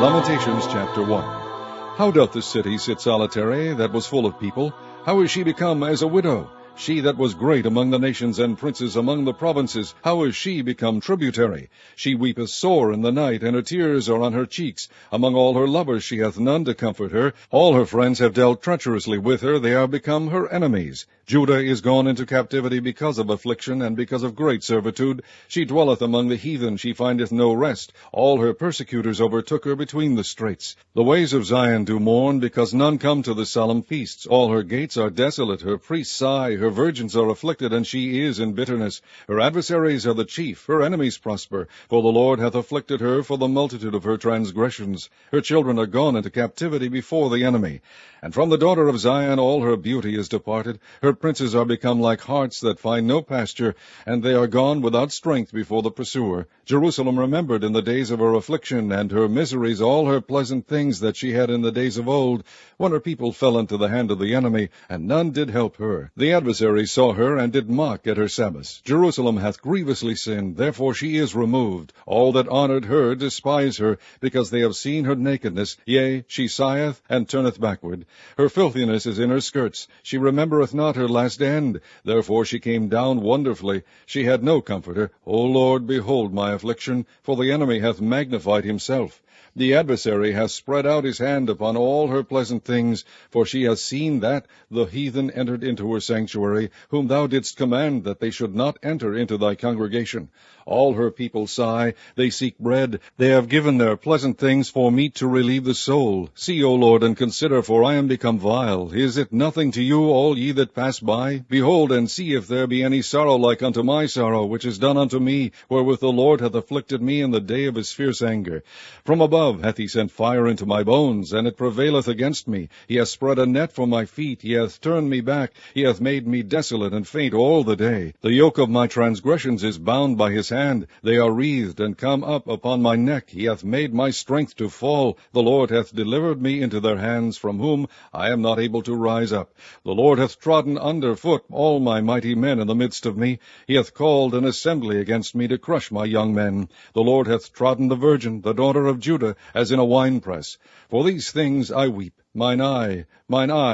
Lamentations chapter 1. How doth the city sit solitary, that was full of people? How is she become as a widow? She that was great among the nations and princes among the provinces, how is she become tributary? She weepeth sore in the night, and her tears are on her cheeks. Among all her lovers she hath none to comfort her. All her friends have dealt treacherously with her, they are become her enemies. Judah is gone into captivity because of affliction, and because of great servitude. She dwelleth among the heathen, she findeth no rest. All her persecutors overtook her between the straits. The ways of Zion do mourn, because none come to the solemn feasts. All her gates are desolate, her priests sigh, her virgins are afflicted, and she is in bitterness. Her adversaries are the chief, her enemies prosper. For the Lord hath afflicted her for the multitude of her transgressions. Her children are gone into captivity before the enemy. And from the daughter of Zion all her beauty is departed. Her princes are become like harts that find no pasture, and they are gone without strength before the pursuer. Jerusalem remembered in the days of her affliction, and her miseries all her pleasant things that she had in the days of old, when her people fell into the hand of the enemy, and none did help her. The adversaries saw her, and did mock at her Sabbaths. Jerusalem hath grievously sinned, therefore she is removed. All that honored her despise her, because they have seen her nakedness. Yea, she sigheth, and turneth backward. Her filthiness is in her skirts. She remembereth not her last end. Therefore she came down wonderfully. She had no comforter. O Lord, behold my affliction, for the enemy hath magnified himself. The adversary hath spread out his hand upon all her pleasant things, for she hath seen that the heathen entered into her sanctuary, whom thou didst command that they should not enter into thy congregation. All her people sigh, they seek bread, they have given their pleasant things for meat to relieve the soul. See, O Lord, and consider, for I am become vile. Is it nothing to you, all ye that pass by? Behold, and see if there be any sorrow like unto my sorrow, which is done unto me, wherewith the Lord hath afflicted me in the day of his fierce anger. From above hath he sent fire into my bones, and it prevaileth against me. He hath spread a net for my feet, he hath turned me back, he hath made me desolate and faint all the day. The yoke of my transgressions is bound by his hand, they are wreathed and come up upon my neck. He hath made my strength to fall. The Lord hath delivered me into their hands, from whom I am not able to rise up. The Lord hath trodden under foot all my mighty men in the midst of me. He hath called an assembly against me to crush my young men. The Lord hath trodden the virgin, the daughter of Judah, as in a winepress. For these things I weep. Mine eye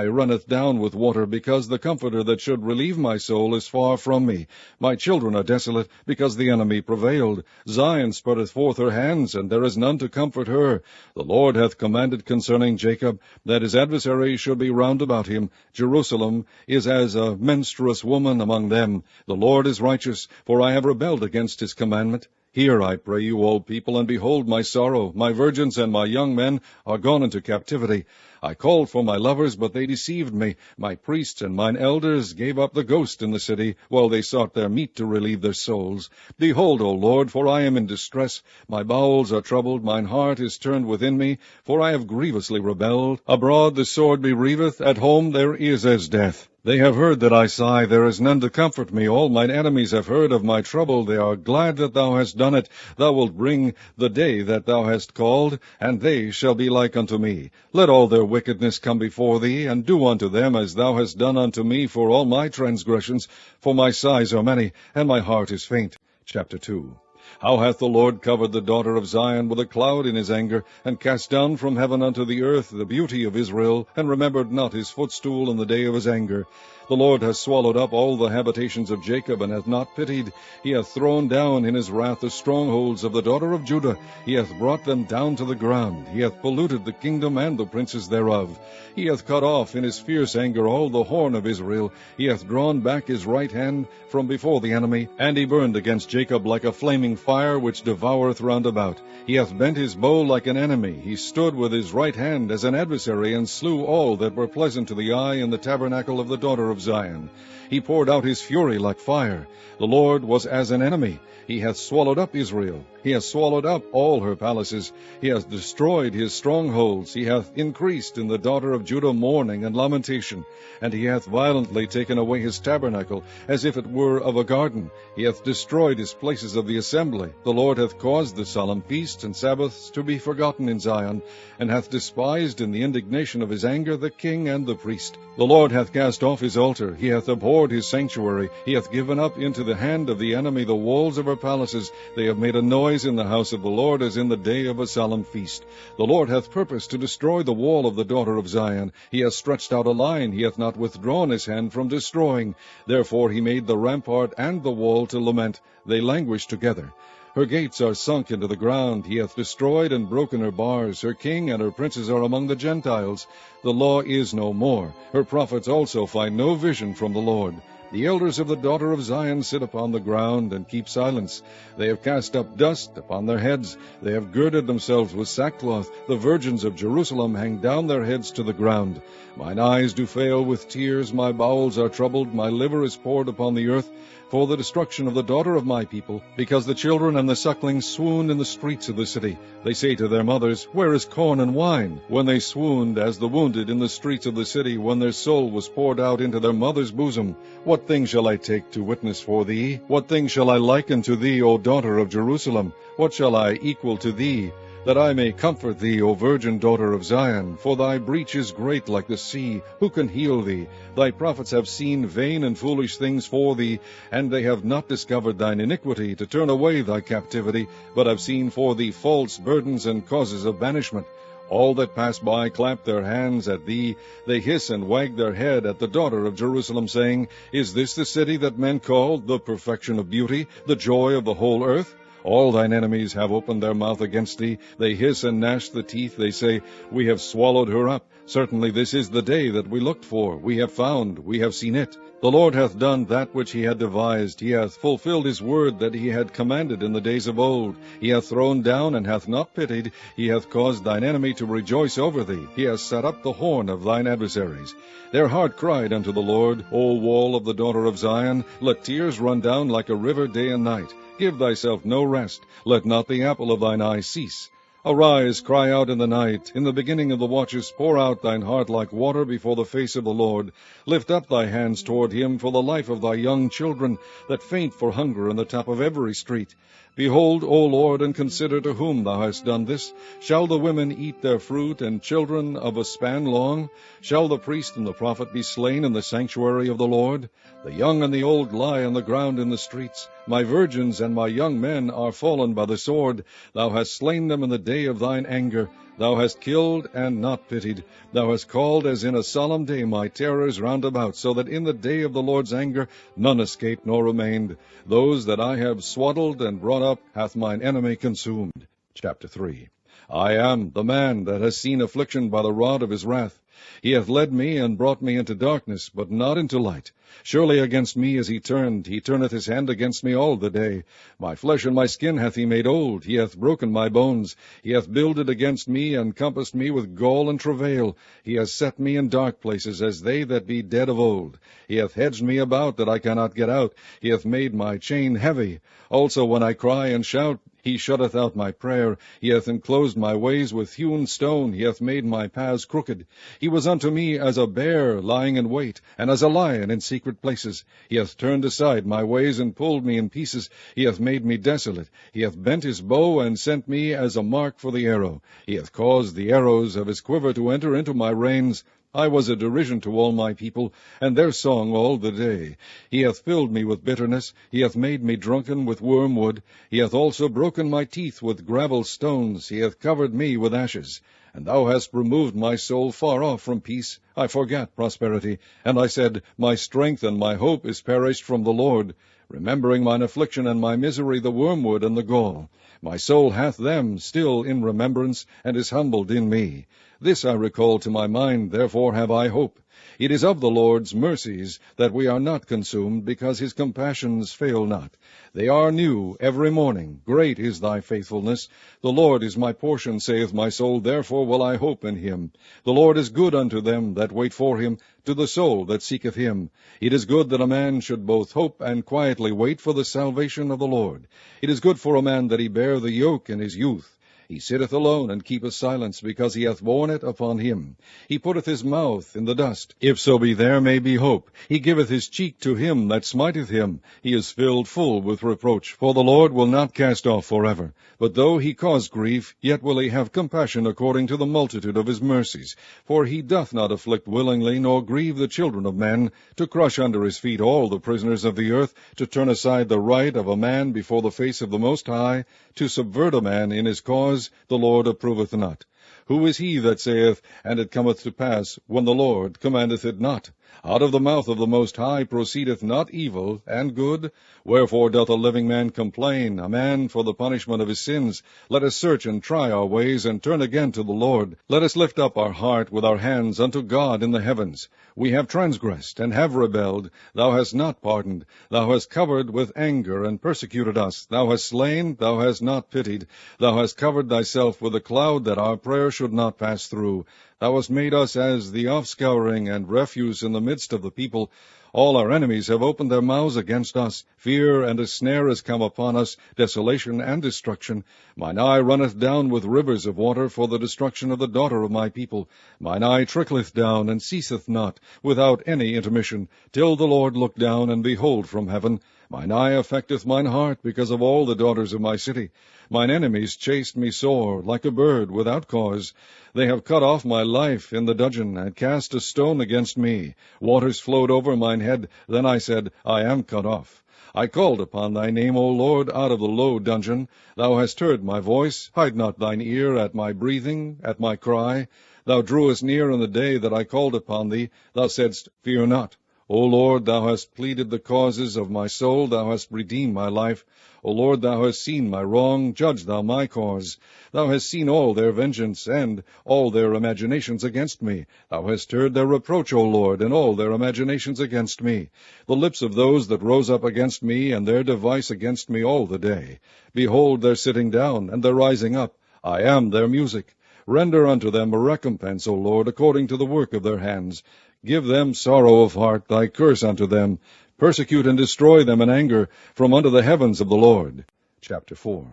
runneth down with water, because the Comforter that should relieve my soul is far from me. My children are desolate, because the enemy prevailed. Zion spreadeth forth her hands, and there is none to comfort her. The Lord hath commanded concerning Jacob, that his adversaries should be round about him. Jerusalem is as a menstruous woman among them. The Lord is righteous, for I have rebelled against his commandment. Hear, I pray you, all people, and behold my sorrow. My virgins and my young men are gone into captivity. I called for my lovers, but they deceived me. My priests and mine elders gave up the ghost in the city, while they sought their meat to relieve their souls. Behold, O Lord, for I am in distress. My bowels are troubled, mine heart is turned within me, for I have grievously rebelled. Abroad the sword bereaveth, at home there is as death. They have heard that I sigh, there is none to comfort me. All mine enemies have heard of my trouble. They are glad that thou hast done it. Thou wilt bring the day that thou hast called, and they shall be like unto me. Let all their wickedness come before thee, and do unto them as thou hast done unto me for all my transgressions. For my sighs are many, and my heart is faint. Chapter 2. How hath the Lord covered the daughter of Zion with a cloud in his anger, and cast down from heaven unto the earth the beauty of Israel, and remembered not his footstool in the day of his anger. The Lord hath swallowed up all the habitations of Jacob, and hath not pitied. He hath thrown down in his wrath the strongholds of the daughter of Judah. He hath brought them down to the ground. He hath polluted the kingdom and the princes thereof. He hath cut off in his fierce anger all the horn of Israel. He hath drawn back his right hand from before the enemy, and he burned against Jacob like a flaming fire which devoureth round about. He hath bent his bow like an enemy. He stood with his right hand as an adversary, and slew all that were pleasant to the eye in the tabernacle of the daughter of Zion. He poured out his fury like fire. The Lord was as an enemy. He hath swallowed up Israel. He hath swallowed up all her palaces. He hath destroyed his strongholds. He hath increased in the daughter of Judah mourning and lamentation. And he hath violently taken away his tabernacle, as if it were of a garden. He hath destroyed his places of the assembly. assembly. The Lord hath caused the solemn feasts and Sabbaths to be forgotten in Zion, and hath despised in the indignation of his anger the king and the priest. The Lord hath cast off his altar, he hath abhorred his sanctuary, he hath given up into the hand of the enemy the walls of her palaces. They have made a noise in the house of the Lord as in the day of a solemn feast. The Lord hath purposed to destroy the wall of the daughter of Zion. He hath stretched out a line, he hath not withdrawn his hand from destroying. Therefore he made the rampart and the wall to lament. They languish together. Her gates are sunk into the ground. He hath destroyed and broken her bars. Her king and her princes are among the Gentiles. The law is no more. Her prophets also find no vision from the Lord. The elders of the daughter of Zion sit upon the ground and keep silence. They have cast up dust upon their heads. They have girded themselves with sackcloth. The virgins of Jerusalem hang down their heads to the ground. Mine eyes do fail with tears. My bowels are troubled. My liver is poured upon the earth, for the destruction of the daughter of my people, because the children and the sucklings swoon in the streets of the city. They say to their mothers, Where is corn and wine? When they swooned as the wounded in the streets of the city, when their soul was poured out into their mother's bosom. What thing shall I take to witness for thee? What thing shall I liken to thee, O daughter of Jerusalem? What shall I equal to thee, that I may comfort thee, O virgin daughter of Zion? For thy breach is great like the sea. Who can heal thee? Thy prophets have seen vain and foolish things for thee, and they have not discovered thine iniquity, to turn away thy captivity, but have seen for thee false burdens and causes of banishment. All that pass by clap their hands at thee. They hiss and wag their head at the daughter of Jerusalem, saying, Is this the city that men call the perfection of beauty, the joy of the whole earth? All thine enemies have opened their mouth against thee. They hiss and gnash the teeth. They say, We have swallowed her up. Certainly this is the day that we looked for. We have found, we have seen it. The Lord hath done that which he had devised. He hath fulfilled his word that he had commanded in the days of old. He hath thrown down and hath not pitied. He hath caused thine enemy to rejoice over thee. He hath set up the horn of thine adversaries. Their heart cried unto the Lord, O wall of the daughter of Zion, let tears run down like a river day and night. Give thyself no rest. Let not the apple of thine eye cease. Arise, cry out in the night. In the beginning of the watches pour out thine heart like water before the face of the Lord. Lift up thy hands toward him for the life of thy young children, that faint for hunger in the top of every street. Behold, O Lord, and consider to whom thou hast done this. Shall the women eat their fruit, and children of a span long? Shall the priest and the prophet be slain in the sanctuary of the Lord? The young and the old lie on the ground in the streets. My virgins and my young men are fallen by the sword. Thou hast slain them in the day of thine anger. Thou hast killed and not pitied. Thou hast called as in a solemn day my terrors round about, so that in the day of the Lord's anger none escaped nor remained. Those that I have swaddled and brought up hath mine enemy consumed. Chapter 3. I am the man that has seen affliction by the rod of his wrath. He hath led me and brought me into darkness, but not into light. Surely against me is he turneth his hand against me all the day. My flesh and my skin hath he made old, he hath broken my bones. He hath builded against me, and compassed me with gall and travail. He hath set me in dark places, as they that be dead of old. He hath hedged me about, that I cannot get out. He hath made my chain heavy. Also when I cry and shout, he shutteth out my prayer. He hath enclosed my ways with hewn stone. He hath made my paths crooked. He was unto me as a bear lying in wait, and as a lion in secret places. He hath turned aside my ways, and pulled me in pieces. He hath made me desolate. He hath bent his bow, and sent me as a mark for the arrow. He hath caused the arrows of his quiver to enter into my reins. I was a derision to all my people, and their song all the day. He hath filled me with bitterness. He hath made me drunken with wormwood. He hath also broken my teeth with gravel stones. He hath covered me with ashes. And thou hast removed my soul far off from peace. I forgat prosperity. And I said, My strength and my hope is perished from the Lord, remembering mine affliction and my misery, the wormwood and the gall. My soul hath them still in remembrance, and is humbled in me. This I recall to my mind, therefore have I hope. It is of the Lord's mercies that we are not consumed, because his compassions fail not. They are new every morning. Great is thy faithfulness. The Lord is my portion, saith my soul, therefore will I hope in him. The Lord is good unto them that wait for him, to the soul that seeketh him. It is good that a man should both hope and quietly wait for the salvation of the Lord. It is good for a man that he bear the yoke in his youth. He sitteth alone, and keepeth silence, because he hath borne it upon him. He putteth his mouth in the dust, if so be there may be hope. He giveth his cheek to him that smiteth him. He is filled full with reproach. For the Lord will not cast off forever. But though he cause grief, yet will he have compassion according to the multitude of his mercies. For he doth not afflict willingly, nor grieve the children of men, to crush under his feet all the prisoners of the earth, to turn aside the right of a man before the face of the Most High, to subvert a man in his cause, the Lord approveth not. Who is he that saith, and it cometh to pass, when the Lord commandeth it not? Out of the mouth of the Most High proceedeth not evil and good? Wherefore doth a living man complain, a man for the punishment of his sins? Let us search and try our ways, and turn again to the Lord. Let us lift up our heart with our hands unto God in the heavens. We have transgressed, and have rebelled. Thou hast not pardoned. Thou hast covered with anger, and persecuted us. Thou hast slain, thou hast not pitied. Thou hast covered thyself with a cloud, that our prayer should not pass through. Thou hast made us as the offscouring and refuse in the midst of the people. All our enemies have opened their mouths against us. Fear and a snare is come upon us, desolation and destruction. Mine eye runneth down with rivers of water for the destruction of the daughter of my people. Mine eye trickleth down, and ceaseth not, without any intermission, till the Lord look down and behold from heaven. Mine eye affecteth mine heart because of all the daughters of my city. Mine enemies chased me sore, like a bird without cause. They have cut off my life in the dudgeon, and cast a stone against me. Waters flowed over mine head. Then I said, I am cut off. I called upon thy name, O Lord, out of the low dungeon. Thou hast heard my voice. Hide not thine ear at my breathing, at my cry. Thou drewest near in the day that I called upon thee. Thou saidst, Fear not. O Lord, thou hast pleaded the causes of my soul. Thou hast redeemed my life. O Lord, thou hast seen my wrong. Judge thou my cause. Thou hast seen all their vengeance, and all their imaginations against me. Thou hast heard their reproach, O Lord, and all their imaginations against me. The lips of those that rose up against me, and their device against me all the day. Behold their sitting down, and their rising up. I am their music. Render unto them a recompense, O Lord, according to the work of their hands. Give them sorrow of heart, thy curse unto them. Persecute and destroy them in anger, from under the heavens of the Lord. Chapter 4.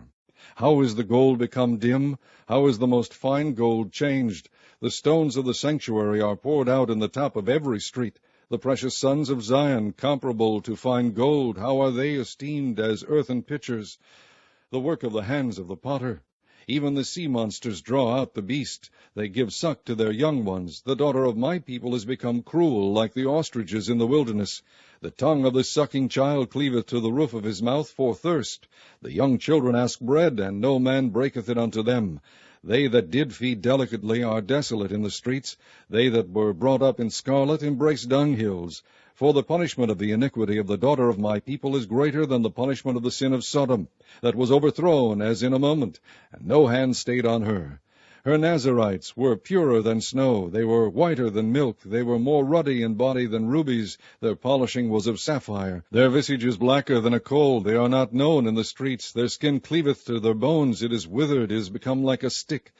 How is the gold become dim? How is the most fine gold changed? The stones of the sanctuary are poured out in the top of every street. The precious sons of Zion, comparable to fine gold, how are they esteemed as earthen pitchers, the work of the hands of the potter? Even the sea monsters draw out the beast. They give suck to their young ones. The daughter of my people is become cruel, like the ostriches in the wilderness. The tongue of the sucking child cleaveth to the roof of his mouth for thirst. The young children ask bread, and no man breaketh it unto them. They that did feed delicately are desolate in the streets. They that were brought up in scarlet embrace dunghills. For the punishment of the iniquity of the daughter of my people is greater than the punishment of the sin of Sodom, that was overthrown as in a moment, and no hand stayed on her. Her Nazarites were purer than snow. They were whiter than milk. They were more ruddy in body than rubies. Their polishing was of sapphire. Their visage is blacker than a coal. They are not known in the streets. Their skin cleaveth to their bones. It is withered. It is become like a stick.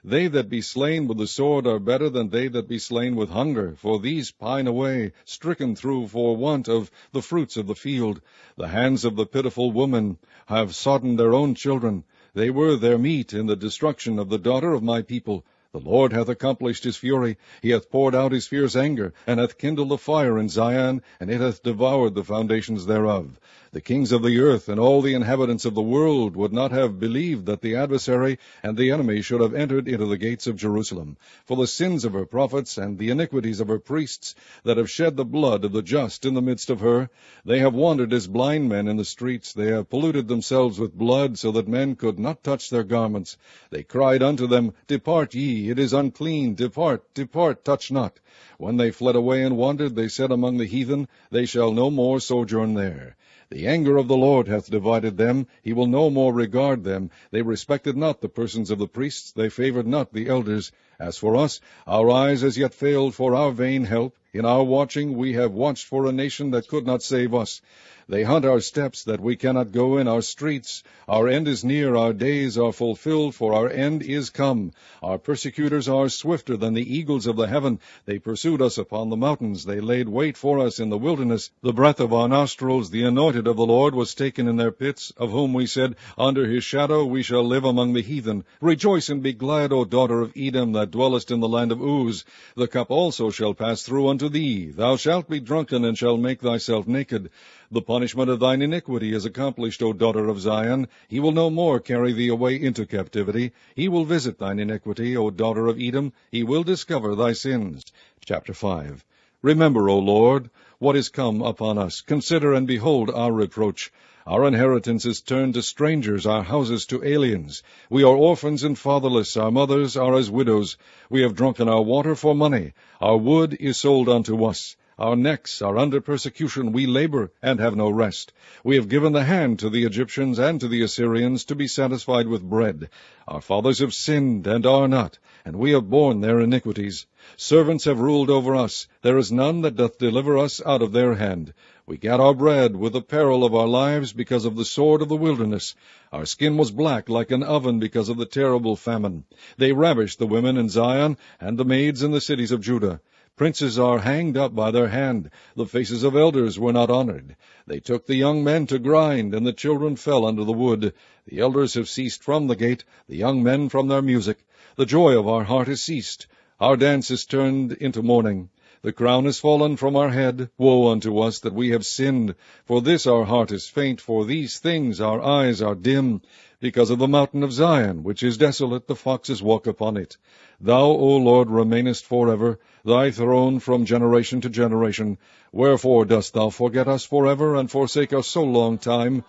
They that be slain with the sword are better than they that be slain with hunger, for these pine away, stricken through for want of the fruits of the field. The hands of the pitiful woman have sodden their own children. They were their meat in the destruction of the daughter of my people. The Lord hath accomplished his fury. He hath poured out his fierce anger, and hath kindled a fire in Zion, and it hath devoured the foundations thereof. The kings of the earth and all the inhabitants of the world would not have believed that the adversary and the enemy should have entered into the gates of Jerusalem. For the sins of her prophets and the iniquities of her priests, that have shed the blood of the just in the midst of her, they have wandered as blind men in the streets. They have polluted themselves with blood, so that men could not touch their garments. They cried unto them, Depart ye, it is unclean, depart, depart, touch not. When they fled away and wandered, they said among the heathen, They shall no more sojourn there. The anger of the Lord hath divided them. He will no more regard them. They respected not the persons of the priests. They favored not the elders. As for us, our eyes as yet failed for our vain help. In our watching we have watched for a nation that could not save us. They hunt our steps, that we cannot go in our streets. Our end is near, our days are fulfilled, for our end is come. Our persecutors are swifter than the eagles of the heaven. They pursued us upon the mountains. They laid wait for us in the wilderness. The breath of our nostrils, the anointed of the Lord, was taken in their pits, of whom we said, Under his shadow we shall live among the heathen. Rejoice and be glad, O daughter of Edom, that dwellest in the land of Uz. The cup also shall pass through unto thee. Thou shalt be drunken, and shalt make thyself naked. The punishment of thine iniquity is accomplished, O daughter of Zion. He will no more carry thee away into captivity. He will visit thine iniquity, O daughter of Edom. He will discover thy sins. Chapter 5. Remember, O Lord, what is come upon us. Consider and behold our reproach. Our inheritance is turned to strangers, our houses to aliens. We are orphans and fatherless, our mothers are as widows. We have drunken our water for money. Our wood is sold unto us. Our necks are under persecution. We labor and have no rest. We have given the hand to the Egyptians and to the Assyrians to be satisfied with bread. Our fathers have sinned and are not, and we have borne their iniquities. Servants have ruled over us. There is none that doth deliver us out of their hand. We gat our bread with the peril of our lives because of the sword of the wilderness. Our skin was black like an oven because of the terrible famine. They ravished the women in Zion and the maids in the cities of Judah. Princes are hanged up by their hand. The faces of elders were not honored. They took the young men to grind, and the children fell under the wood. The elders have ceased from the gate, the young men from their music. The joy of our heart is ceased. Our dance is turned into mourning. The crown is fallen from our head. Woe unto us that we have sinned. For this our heart is faint, for these things our eyes are dim. Because of the mountain of Zion, which is desolate, the foxes walk upon it. Thou, O Lord, remainest forever, thy throne from generation to generation. Wherefore dost thou forget us forever, and forsake us so long time?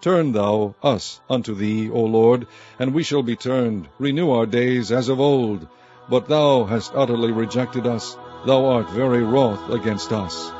Turn thou us unto thee, O Lord, and we shall be turned. Renew our days as of old. But thou hast utterly rejected us. Thou art very wroth against us.